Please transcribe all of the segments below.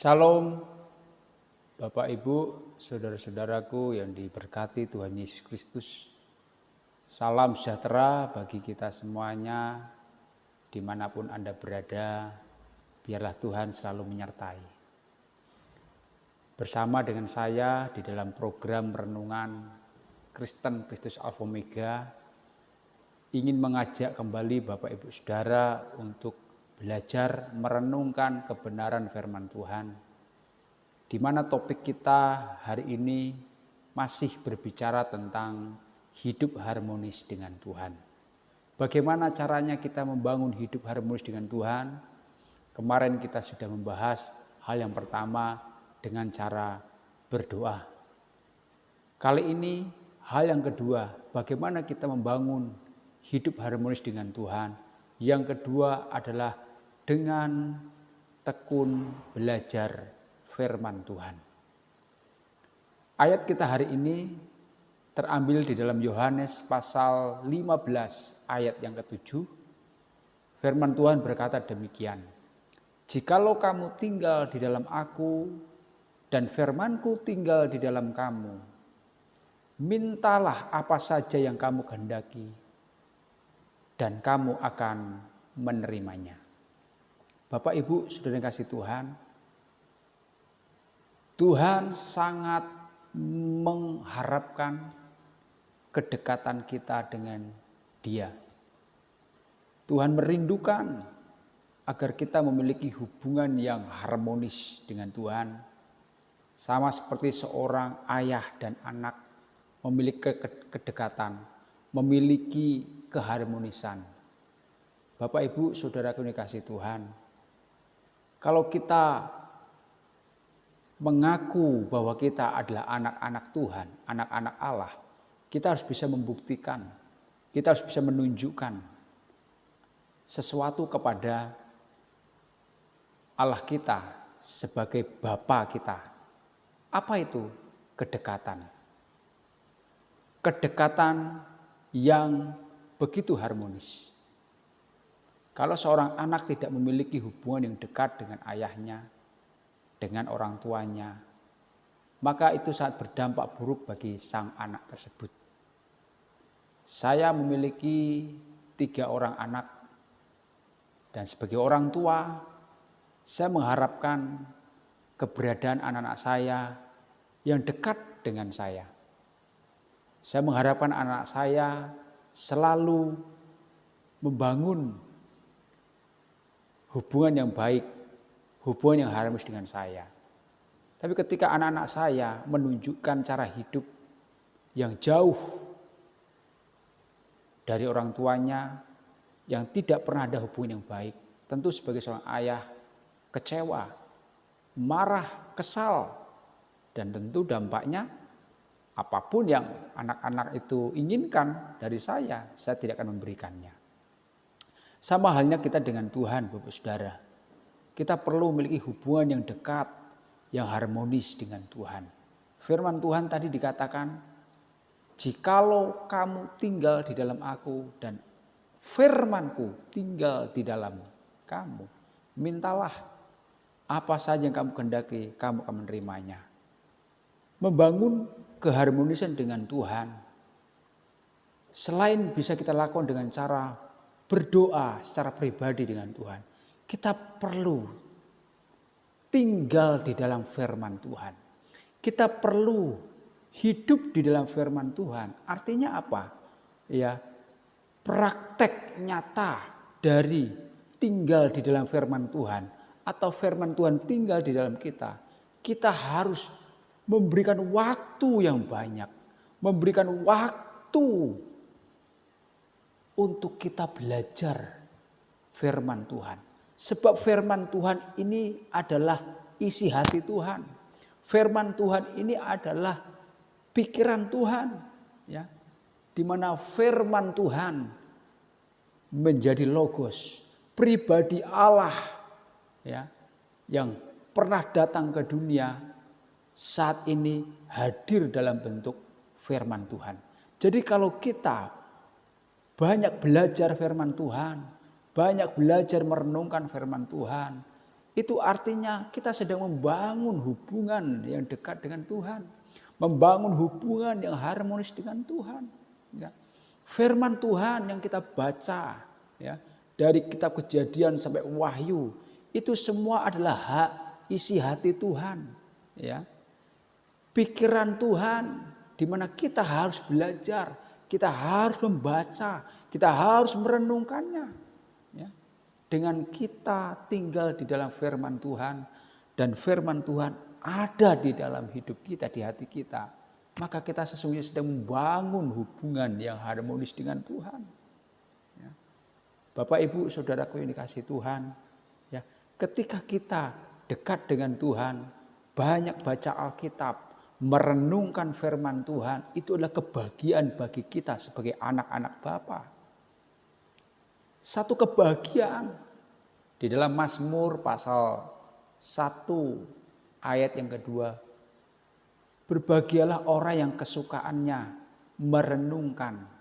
Shalom Bapak Ibu, saudara-saudaraku yang diberkati Tuhan Yesus Kristus. Salam sejahtera bagi kita semuanya, dimanapun Anda berada, biarlah Tuhan selalu menyertai. Bersama dengan saya di dalam program Renungan Kristen Kristus Alfa Omega, ingin mengajak kembali Bapak Ibu Saudara untuk belajar merenungkan kebenaran firman Tuhan, di mana topik kita hari ini masih berbicara tentang hidup harmonis dengan Tuhan. Bagaimana caranya kita membangun hidup harmonis dengan Tuhan? Kemarin kita sudah membahas hal yang pertama dengan cara berdoa. Kali ini hal yang kedua, bagaimana kita membangun hidup harmonis dengan Tuhan. Yang kedua adalah dengan tekun belajar firman Tuhan. Ayat kita hari ini terambil di dalam Yohanes pasal 15 ayat yang ke-7. Firman Tuhan berkata demikian, "Jikalau kamu tinggal di dalam aku dan firman-Ku tinggal di dalam kamu, mintalah apa saja yang kamu kehendaki dan kamu akan menerimanya." Bapak Ibu Saudara yang kasih Tuhan, Tuhan sangat mengharapkan kedekatan kita dengan Dia. Tuhan merindukan agar kita memiliki hubungan yang harmonis dengan Tuhan. Sama seperti seorang ayah dan anak memiliki kedekatan, memiliki keharmonisan. Bapak Ibu Saudaraku yang dikasihi Tuhan, kalau kita mengaku bahwa kita adalah anak-anak Tuhan, anak-anak Allah, kita harus bisa membuktikan, kita harus bisa menunjukkan sesuatu kepada Allah kita sebagai Bapa kita. Apa itu kedekatan? Kedekatan yang begitu harmonis. Kalau seorang anak tidak memiliki hubungan yang dekat dengan ayahnya, dengan orang tuanya, maka itu sangat berdampak buruk bagi sang anak tersebut. Saya memiliki 3 orang anak, dan sebagai orang tua, saya mengharapkan keberadaan anak-anak saya yang dekat dengan saya. Saya mengharapkan anak saya selalu membangun hubungan yang baik, hubungan yang harmonis dengan saya. Tapi ketika anak-anak saya menunjukkan cara hidup yang jauh dari orang tuanya, yang tidak pernah ada hubungan yang baik, tentu sebagai seorang ayah kecewa, marah, kesal, dan tentu dampaknya apapun yang anak-anak itu inginkan dari saya tidak akan memberikannya. Sama halnya kita dengan Tuhan, Bapak Saudara. Kita perlu memiliki hubungan yang dekat, yang harmonis dengan Tuhan. Firman Tuhan tadi dikatakan, "Jikalau kamu tinggal di dalam aku dan firman-Ku tinggal di dalam kamu, mintalah apa saja yang kamu kehendaki, kamu akan menerimanya." Membangun keharmonisan dengan Tuhan, selain bisa kita lakukan dengan cara berdoa secara pribadi dengan Tuhan, kita perlu tinggal di dalam firman Tuhan. Kita perlu hidup di dalam firman Tuhan. Artinya apa? Ya, praktek nyata dari tinggal di dalam firman Tuhan atau firman Tuhan tinggal di dalam kita. Kita harus memberikan waktu yang banyak, memberikan waktu untuk kita belajar firman Tuhan. Sebab firman Tuhan ini adalah isi hati Tuhan. Firman Tuhan ini adalah pikiran Tuhan, ya. Di mana firman Tuhan menjadi logos, pribadi Allah, ya, yang pernah datang ke dunia saat ini hadir dalam bentuk firman Tuhan. Jadi kalau kita banyak belajar firman Tuhan, banyak belajar merenungkan firman Tuhan, Itu artinya kita sedang membangun hubungan yang dekat dengan Tuhan. Membangun hubungan yang harmonis dengan Tuhan. Ya. Firman Tuhan yang kita baca, ya, dari kitab Kejadian sampai Wahyu, itu semua adalah isi hati Tuhan. Ya. Pikiran Tuhan, di mana kita harus belajar, kita harus membaca, kita harus merenungkannya. Ya. Dengan kita tinggal di dalam firman Tuhan, dan firman Tuhan ada di dalam hidup kita, di hati kita, maka kita sesungguhnya sedang membangun hubungan yang harmonis dengan Tuhan. Ya. Bapak, Ibu, Saudaraku yang dikasihi Tuhan, ya, ketika kita dekat dengan Tuhan, banyak baca Alkitab, merenungkan firman Tuhan, itu adalah kebahagiaan bagi kita sebagai anak-anak Bapa. Satu kebahagiaan di dalam Mazmur pasal 1 ayat yang kedua. Berbahagialah orang yang kesukaannya merenungkan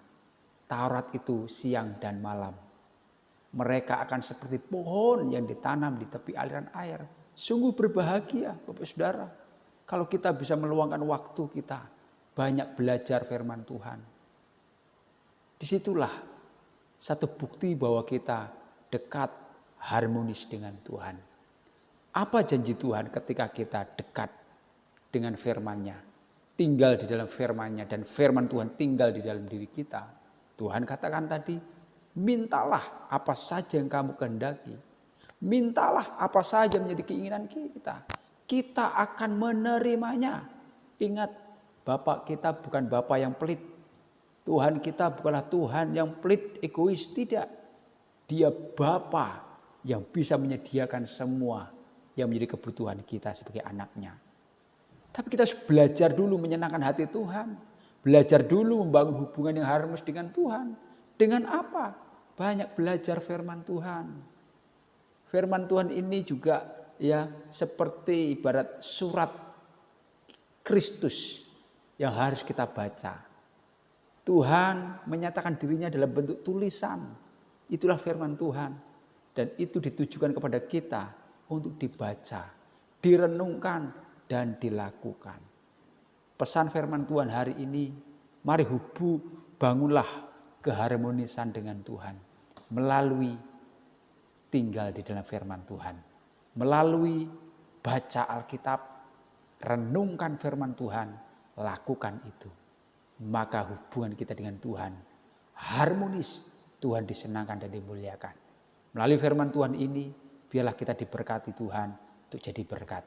Taurat itu siang dan malam. Mereka akan seperti pohon yang ditanam di tepi aliran air. Sungguh berbahagia, Bapak Saudara, kalau kita bisa meluangkan waktu kita banyak belajar firman Tuhan. Disitulah satu bukti bahwa kita dekat, harmonis dengan Tuhan. Apa janji Tuhan ketika kita dekat dengan firman-Nya, tinggal di dalam firman-Nya, dan firman Tuhan tinggal di dalam diri kita? Tuhan katakan tadi, mintalah apa saja yang kamu kehendaki. Mintalah apa saja menjadi keinginan kita. Kita akan menerimanya. Ingat, Bapak kita bukan Bapak yang pelit. Tuhan kita bukanlah Tuhan yang pelit, egois, tidak. Dia Bapa yang bisa menyediakan semua yang menjadi kebutuhan kita sebagai anaknya. Tapi kita harus belajar dulu menyenangkan hati Tuhan. Belajar dulu membangun hubungan yang harmonis dengan Tuhan. Dengan apa? Banyak belajar firman Tuhan. Firman Tuhan ini juga ya seperti ibarat surat Kristus yang harus kita baca. Tuhan menyatakan dirinya dalam bentuk tulisan. Itulah firman Tuhan. Dan itu ditujukan kepada kita untuk dibaca, direnungkan, dan dilakukan. Pesan firman Tuhan hari ini, mari bangunlah keharmonisan dengan Tuhan melalui tinggal di dalam firman Tuhan, melalui baca Alkitab, renungkan firman Tuhan, lakukan itu. Maka hubungan kita dengan Tuhan harmonis, Tuhan disenangkan dan dimuliakan. Melalui firman Tuhan ini, biarlah kita diberkati Tuhan untuk jadi berkat.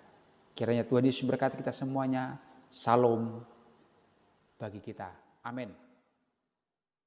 Kiranya Tuhan Yesus berkati kita semuanya. Salam bagi kita. Amin.